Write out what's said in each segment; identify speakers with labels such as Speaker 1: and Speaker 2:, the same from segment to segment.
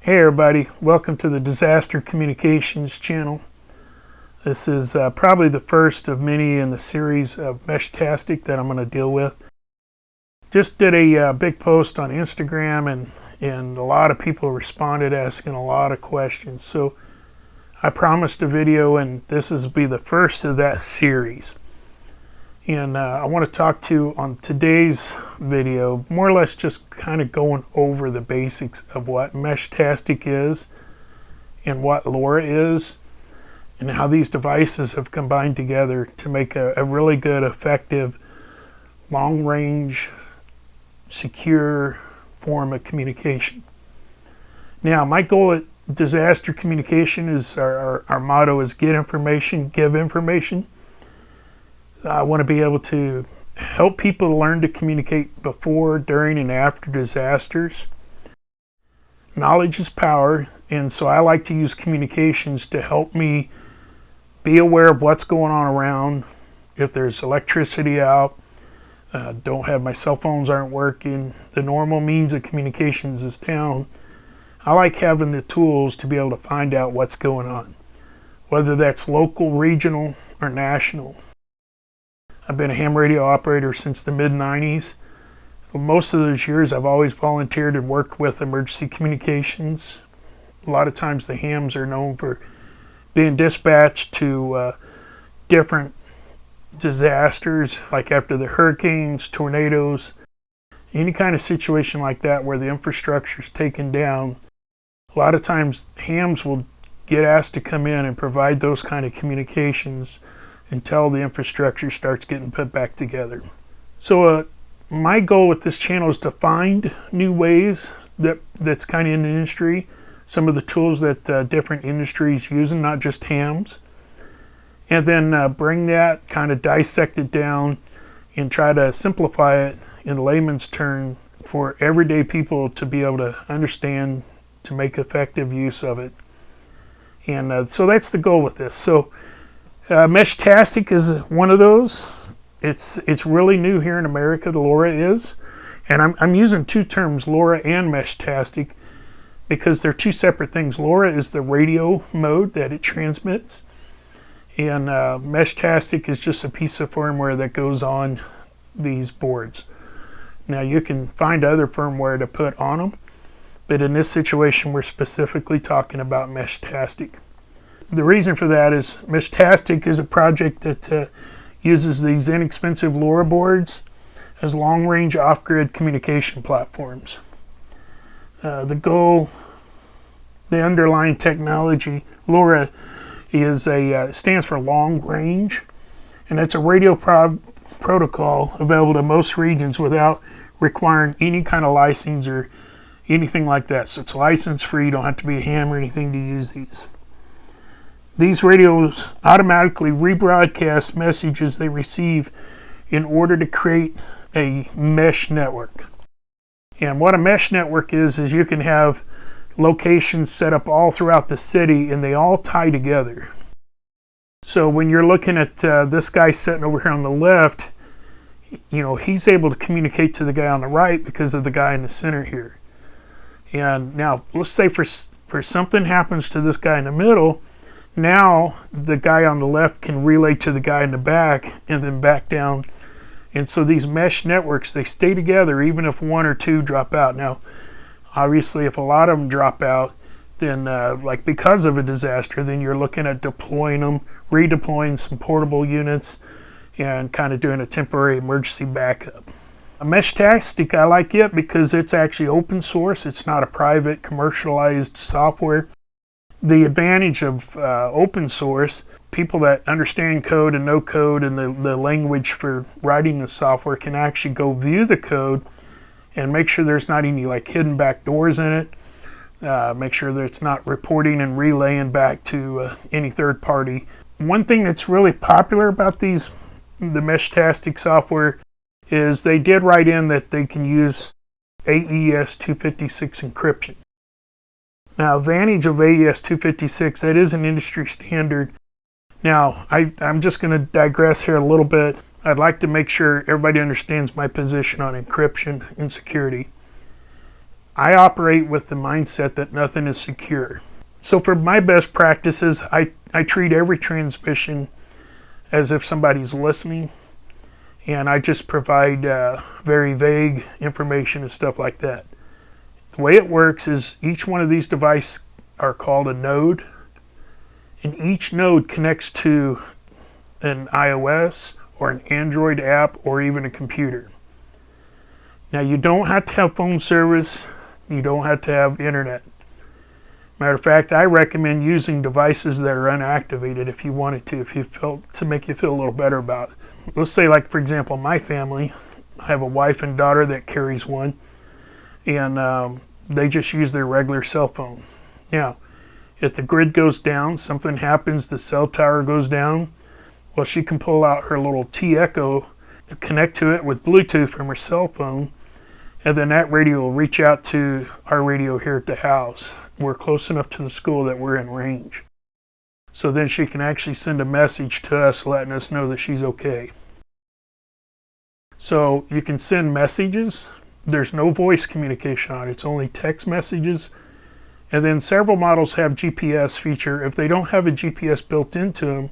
Speaker 1: Hey everybody, welcome to the Disaster Communications channel. This is probably the first of many in the series of Mesh-tastic that I'm going to deal with. Just did a big post on Instagram and a lot of people responded asking a lot of questions. So I promised a video and this will be the first of that series. And I want to talk to you on today's video, more or less just kind of going over the basics of what Mesh-tastic is and what LoRa is and how these devices have combined together to make a really good, effective, long-range, secure form of communication. Now, my goal at Disaster Communication is, our motto is get information, give information. I want to be able to help people learn to communicate before, during, and after disasters. Knowledge is power, and so I like to use communications to help me be aware of what's going on around. If there's electricity out, don't have my cell phones aren't working, the normal means of communications is down. I like having the tools to be able to find out what's going on, whether that's local, regional, or national. I've been a ham radio operator since the mid-90s. Most of those years I've always volunteered and worked with emergency communications. A lot of times the hams are known for being dispatched to different disasters, like after the hurricanes, tornadoes, any kind of situation like that where the infrastructure is taken down. A lot of times hams will get asked to come in and provide those kind of communications until the infrastructure starts getting put back together. So my goal with this channel is to find new ways that's kind of in the industry, some of the tools that different industries use, and not just hams, and then bring that, kind of dissect it down and try to simplify it in layman's terms for everyday people to be able to understand, to make effective use of it. And so that's the goal with this. So Mesh-tastic is one of those. It's really new here in America, the LoRa is. And I'm using two terms, LoRa and Mesh-tastic, because they're two separate things. LoRa is the radio mode that it transmits. And Mesh-tastic is just a piece of firmware that goes on these boards. Now you can find other firmware to put on them, but in this situation we're specifically talking about Mesh-tastic. The reason for that is Mesh-tastic is a project that uses these inexpensive LoRa boards as long-range off-grid communication platforms. The goal, the underlying technology, LoRa stands for long range, and it's a radio protocol available to most regions without requiring any kind of license or anything like that. So it's license free, you don't have to be a ham or anything to use these. These radios automatically rebroadcast messages they receive in order to create a mesh network. And what a mesh network is you can have locations set up all throughout the city and they all tie together. So when you're looking at this guy sitting over here on the left, you know, he's able to communicate to the guy on the right because of the guy in the center here. And now let's say for something happens to this guy in the middle, now the guy on the left can relay to the guy in the back and then back down. And so these mesh networks, they stay together even if one or two drop out. Now, obviously, if a lot of them drop out, then like because of a disaster, then you're looking at deploying them, redeploying some portable units, and kind of doing a temporary emergency backup. Mesh-tastic, I like it because it's actually open source. It's not a private commercialized software. The advantage of open source, people that understand code and know code and the language for writing the software can actually go view the code and make sure there's not any like hidden back doors in it. Make sure that it's not reporting and relaying back to any third party. One thing that's really popular about the Mesh-tastic software is they did write in that they can use AES 256 encryption. Now, advantage of AES 256, that is an industry standard. Now, I'm just going to digress here a little bit. I'd like to make sure everybody understands my position on encryption and security. I operate with the mindset that nothing is secure. So for my best practices, I treat every transmission as if somebody's listening, and I just provide very vague information and stuff like that. The way it works is each one of these devices are called a node, and each node connects to an iOS or an Android app or even a computer. Now, you don't have to have phone service, you don't have to have internet. Matter of fact, I recommend using devices that are unactivated if you wanted to, if you felt to make you feel a little better about it. Let's say, like for example, my family, I have a wife and daughter that carries one, and they just use their regular cell phone. Now, if the grid goes down, something happens, the cell tower goes down, well, she can pull out her little T-Echo, connect to it with Bluetooth from her cell phone, and then that radio will reach out to our radio here at the house. We're close enough to the school that we're in range. So then she can actually send a message to us letting us know that she's okay. So you can send messages. There's no voice communication on it. It's only text messages. And then several models have GPS feature. If they don't have a GPS built into them,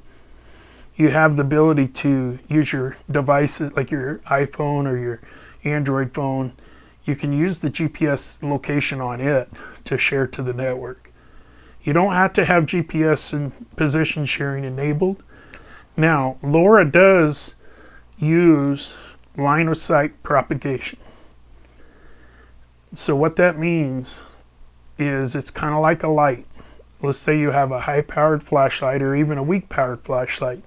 Speaker 1: you have the ability to use your devices, like your iPhone or your Android phone. You can use the GPS location on it to share to the network. You don't have to have GPS and position sharing enabled. Now, LoRa does use line of sight propagation. So what that means is it's kind of like a light. Let's say you have a high-powered flashlight or even a weak-powered flashlight.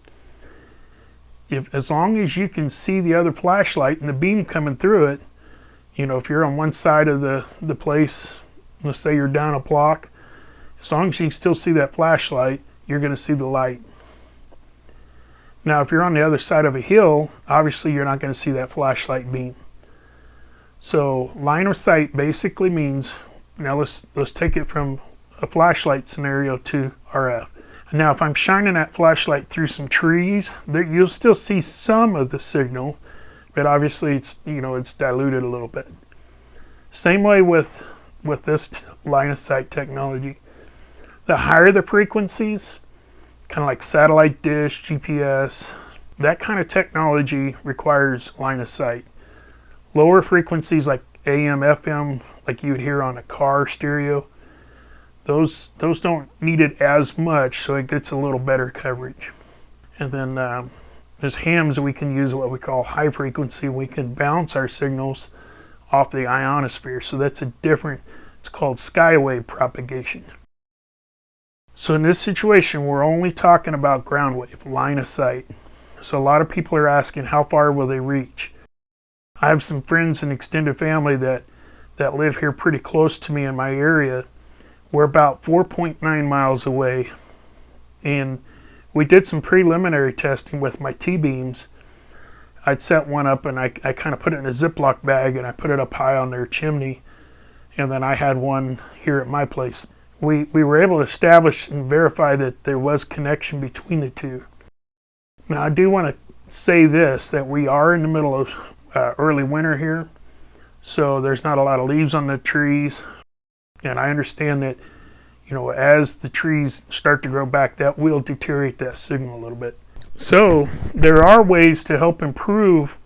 Speaker 1: As long as you can see the other flashlight and the beam coming through it, you know, if you're on one side of the place, let's say you're down a block, as long as you can still see that flashlight, you're going to see the light. Now, if you're on the other side of a hill, obviously you're not going to see that flashlight beam. So line of sight basically means, now let's take it from a flashlight scenario to RF. Now, if I'm shining that flashlight through some trees, you'll still see some of the signal, but obviously it's diluted a little bit. Same way with this line of sight technology. The higher the frequencies, kind of like satellite dish, GPS, that kind of technology requires line of sight. Lower frequencies like AM, FM, like you would hear on a car stereo, those don't need it as much, so it gets a little better coverage. And then there's hams we can use what we call high frequency. We can bounce our signals off the ionosphere, so that's a different, it's called skywave propagation. So in this situation, we're only talking about ground wave, line of sight. So a lot of people are asking, how far will they reach? I have some friends and extended family that live here pretty close to me in my area. We're about 4.9 miles away, and we did some preliminary testing with my T-beams. I'd set one up and I kind of put it in a Ziploc bag and I put it up high on their chimney, and then I had one here at my place. We were able to establish and verify that there was connection between the two. Now, I do want to say this, that we are in the middle of early winter here, so there's not a lot of leaves on the trees, and I understand that, you know, as the trees start to grow back, that will deteriorate that signal a little bit. So there are ways to help improve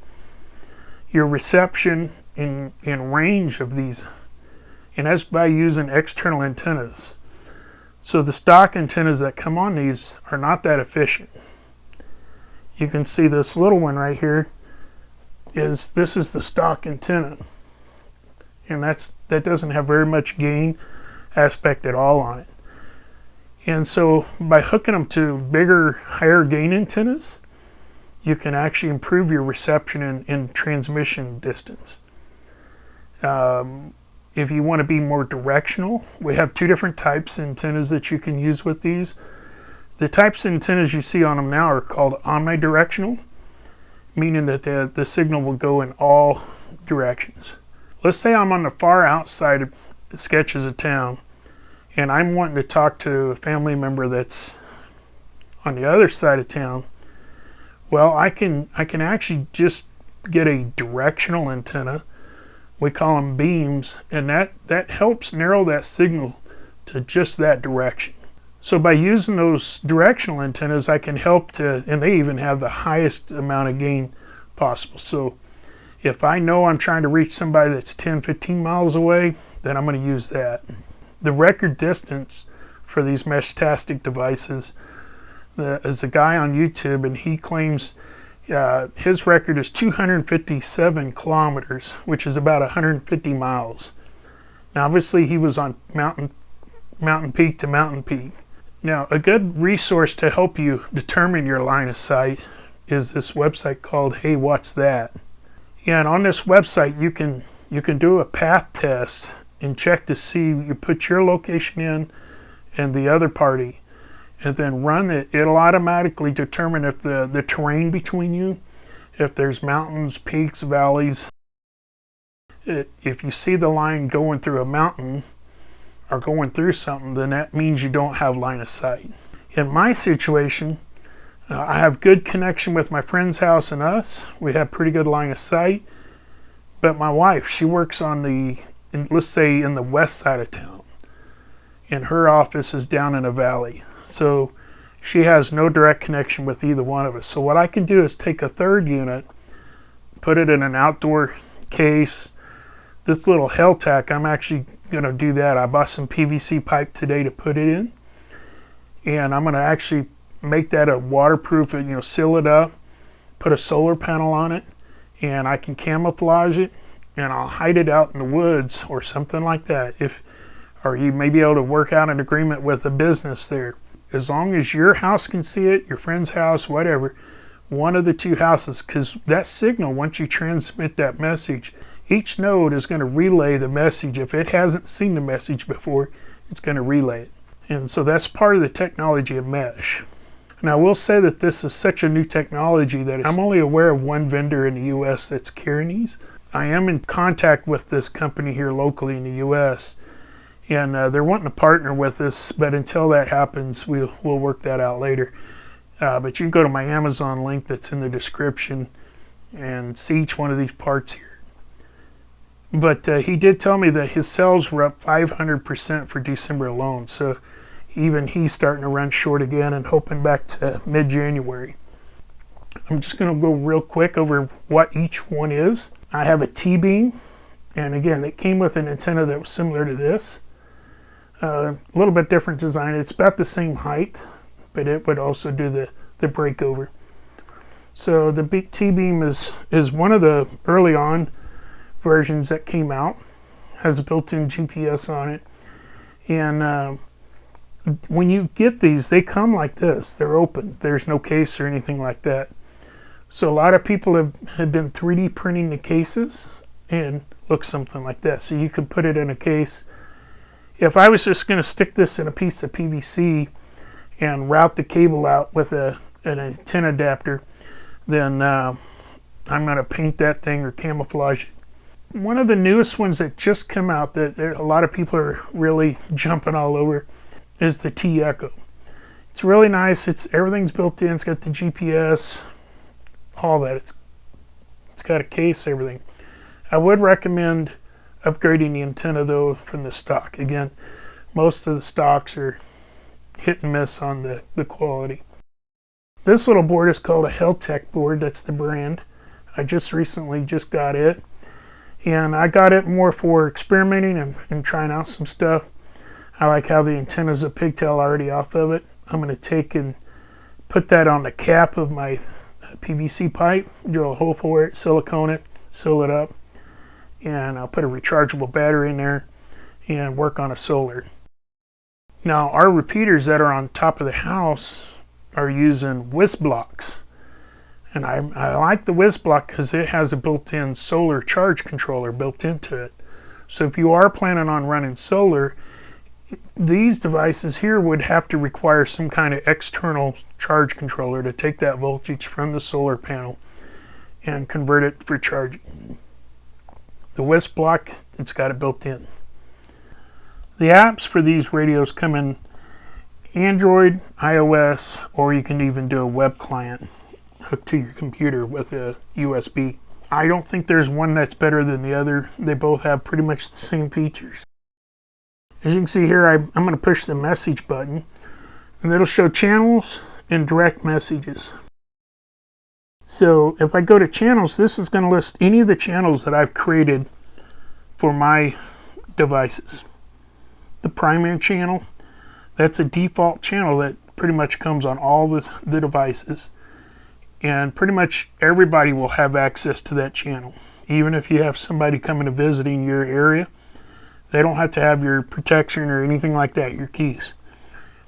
Speaker 1: your reception in range of these, and that's by using external antennas. So the stock antennas that come on these are not that efficient. You can see this little one right here this is the stock antenna, and that doesn't have very much gain aspect at all on it. And so by hooking them to bigger, higher gain antennas, you can actually improve your reception and transmission distance. If you want to be more directional, we have two different types of antennas that you can use with these. The types of antennas you see on them now are called omnidirectional, meaning that the signal will go in all directions. Let's say I'm on the far outside of the sketches of town, and I'm wanting to talk to a family member that's on the other side of town. Well, I can actually just get a directional antenna We call them beams, and that helps narrow that signal to just that direction. So by using those directional antennas, I can help to, and they even have the highest amount of gain possible. So if I know I'm trying to reach somebody that's 10, 15 miles away, then I'm going to use that. The record distance for these Meshtastic devices is a guy on YouTube, and he claims his record is 257 kilometers, which is about 150 miles. Now, obviously, he was on mountain peak to mountain peak. Now, a good resource to help you determine your line of sight is this website called Hey, What's That? And on this website, you can do a path test and check to see, you put your location in and the other party, and then run it. It'll automatically determine if the terrain between you, if there's mountains, peaks, valleys. If you see the line going through a mountain or going through something, then that means you don't have line of sight. In my situation, I have good connection with my friend's house and us. We have pretty good line of sight. But my wife, she works on let's say in the west side of town, and her office is down in a valley. So she has no direct connection with either one of us. So what I can do is take a third unit, put it in an outdoor case. This little Hell-Tac, I'm actually going to do that. I bought some PVC pipe today to put it in, and I'm going to actually make that a waterproof, seal it up, put a solar panel on it, and I can camouflage it, and I'll hide it out in the woods or something like that. Or you may be able to work out an agreement with a business there. As long as your house can see it, your friend's house, whatever, one of the two houses, because that signal, once you transmit that message, each node is going to relay the message. If it hasn't seen the message before, it's going to relay it. And so that's part of the technology of mesh. Now, I will say that this is such a new technology that I'm only aware of one vendor in the U.S. that's carrying these. I am in contact with this company here locally in the U.S., and they're wanting to partner with us, but until that happens, we'll work that out later. But you can go to my Amazon link that's in the description and see each one of these parts here. But he did tell me that his sales were up 500% for December alone. So even he's starting to run short again and hoping back to mid-January. I'm just going to go real quick over what each one is. I have a T-beam, and again, it came with an antenna that was similar to this. A little bit different design. It's about the same height, but it would also do the breakover. So the big T-beam is one of the early on versions that came out. Has a built-in GPS on it, and when you get these, they come like this. They're open. There's no case or anything like that. So a lot of people have been 3D printing the cases and look something like that. So you could put it in a case. If I was just going to stick this in a piece of PVC and route the cable out with an antenna adapter, then I'm going to paint that thing or camouflage it. One of the newest ones that just come out that a lot of people are really jumping all over is the T-Echo. It's really nice. Everything's built in. It's got the GPS, all that. It's got a case, everything. I would recommend upgrading the antenna though from the stock. Again, most of the stocks are hit and miss on the quality. This little board is called a Hell-Tac board. That's the brand. I just recently got it, and I got it more for experimenting and trying out some stuff. I like how the antenna's a pigtail already off of it. I'm going to take and put that on the cap of my PVC pipe, drill a hole for it, silicone it, seal it up, and I'll put a rechargeable battery in there and work on a solar. Now, our repeaters that are on top of the house are using whisk blocks. And I like the whisk block because it has a built-in solar charge controller built into it. So if you are planning on running solar, these devices here would have to require some kind of external charge controller to take that voltage from the solar panel and convert it for charging. The whisk block, it's got it built in. The apps for these radios come in Android, iOS, or you can even do a web client hooked to your computer with a USB. I don't think there's one that's better than the other. They both have pretty much the same features. As you can see here, I'm going to push the message button, and it'll show channels and direct messages. So if I go to channels, this is going to list any of the channels that I've created for my devices. The primary channel, that's a default channel that pretty much comes on all the devices. And pretty much everybody will have access to that channel. Even if you have somebody coming to visiting your area, they don't have to have your protection or anything like that, your keys.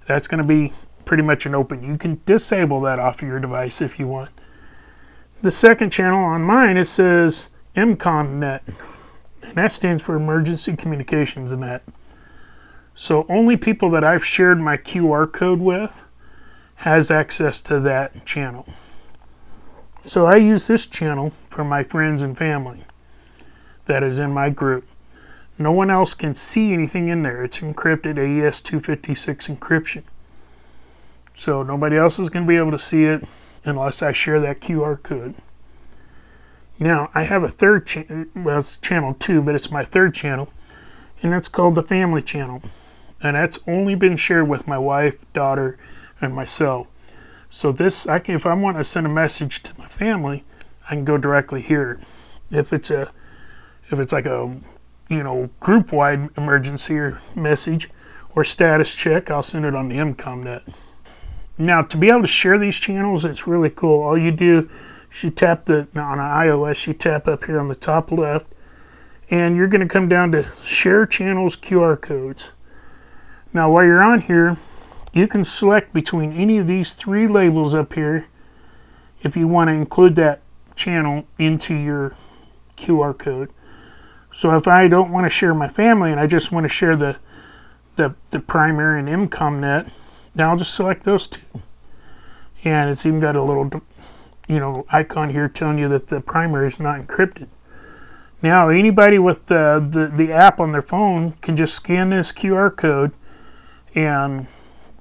Speaker 1: That's going to be pretty much an open. You can disable that off of your device if you want. The second channel on mine, it says EMCOM-net, and that stands for Emergency Communications Net. So only people that I've shared my QR code with has access to that channel. So I use this channel for my friends and family that is in my group. No one else can see anything in there. It's encrypted, AES 256 encryption. So nobody else is going to be able to see it unless I share that QR code. Now, I have a third channel, well, it's channel 2, but it's my third channel, and that's called the family channel. And that's only been shared with my wife, daughter, and myself. So this, if I want to send a message to my family, I can go directly here. If it's like a, group-wide emergency or message or status check, I'll send it on the EMCOM-net. Now, to be able to share these channels, it's really cool. All you do is you tap on iOS, you tap up here on the top left, and you're going to come down to Share Channels QR Codes. Now, while you're on here, you can select between any of these 3 labels up here if you want to include that channel into your QR code. So if I don't want to share my family and I just want to share the primary and EMCOM-net, now I'll just select those 2. And it's even got a little, icon here telling you that the primary is not encrypted. Now anybody with the app on their phone can just scan this QR code and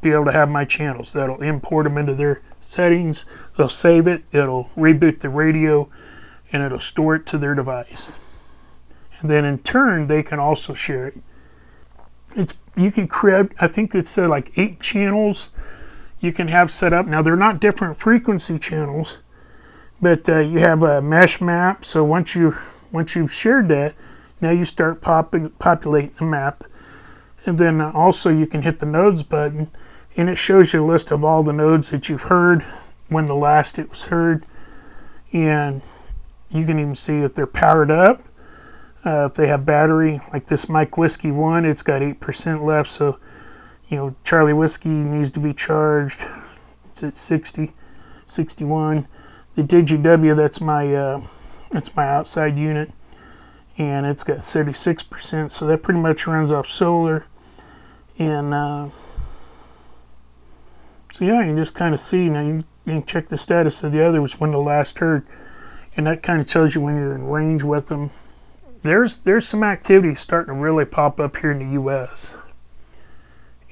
Speaker 1: be able to have my channels. That'll import them into their settings. They'll save it. It'll reboot the radio, and it'll store it to their device. And then in turn, they can also share it. You can create, I think it's like 8 channels you can have set up. Now they're not different frequency channels, but you have a mesh map. So once you've shared that, now you start populating the map. And then also you can hit the nodes button, and it shows you a list of all the nodes that you've heard, when the last it was heard, and you can even see if they're powered up, if they have battery. Like this Mike Whiskey 1, it's got 8% left, so Charlie Whiskey needs to be charged. It's at 60, 61. The DigiW, that's my outside unit, and it's got 36%, so that pretty much runs off solar. And so yeah, you can just kind of see. Now you can check the status of the other, which when the last heard, and that kind of tells you when you're in range with them. There's some activity starting to really pop up here in the U.S.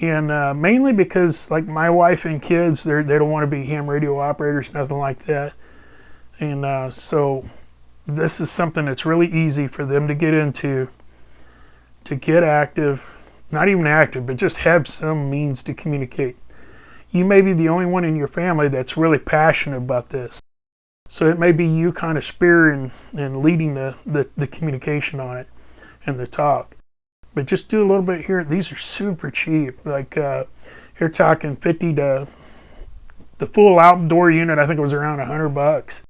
Speaker 1: And mainly because, like, my wife and kids, they don't want to be ham radio operators, nothing like that. And so this is something that's really easy for them to get into, to get active. Not even active, but just have some means to communicate. You may be the only one in your family that's really passionate about this. So it may be you kind of spearing and leading the communication on it and the talk. But just do a little bit here. These are super cheap. Like you're talking 50 to the full outdoor unit. I think it was around $100.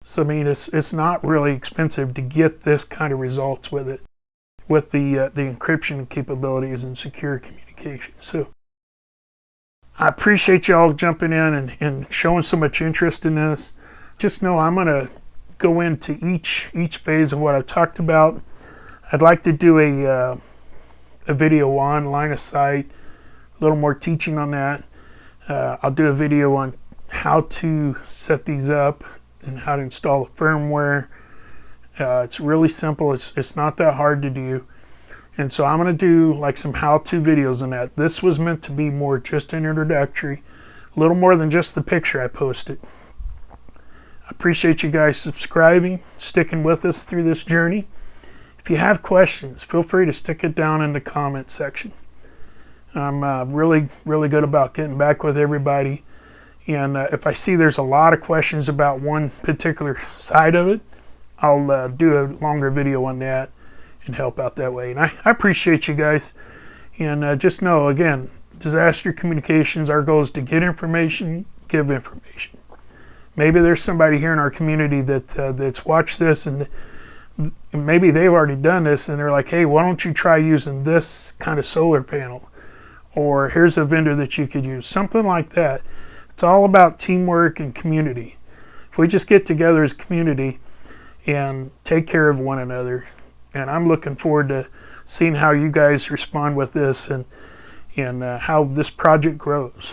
Speaker 1: So I mean, it's not really expensive to get this kind of results with it, with the encryption capabilities and secure communication. So I appreciate y'all jumping in and showing so much interest in this. Just know I'm going to go into each phase of what I've talked about. I'd like to do a video on line of sight, a little more teaching on that. I'll do a video on how to set these up and how to install the firmware. It's really simple. It's not that hard to do. And so I'm going to do like some how-to videos on that. This was meant to be more just an introductory, a little more than just the picture I posted. I appreciate you guys subscribing, sticking with us through this journey. If you have questions, feel free to stick it down in the comment section. I'm really good about getting back with everybody. And if I see there's a lot of questions about one particular side of it, I'll do a longer video on that and help out that way. And I appreciate you guys. And just know, again, disaster communications, our goal is to get information, give information. Maybe there's somebody here in our community that's watched this and maybe they've already done this and they're like, hey, why don't you try using this kind of solar panel? Or here's a vendor that you could use. Something like that. It's all about teamwork and community. If we just get together as a community and take care of one another, and I'm looking forward to seeing how you guys respond with this and how this project grows.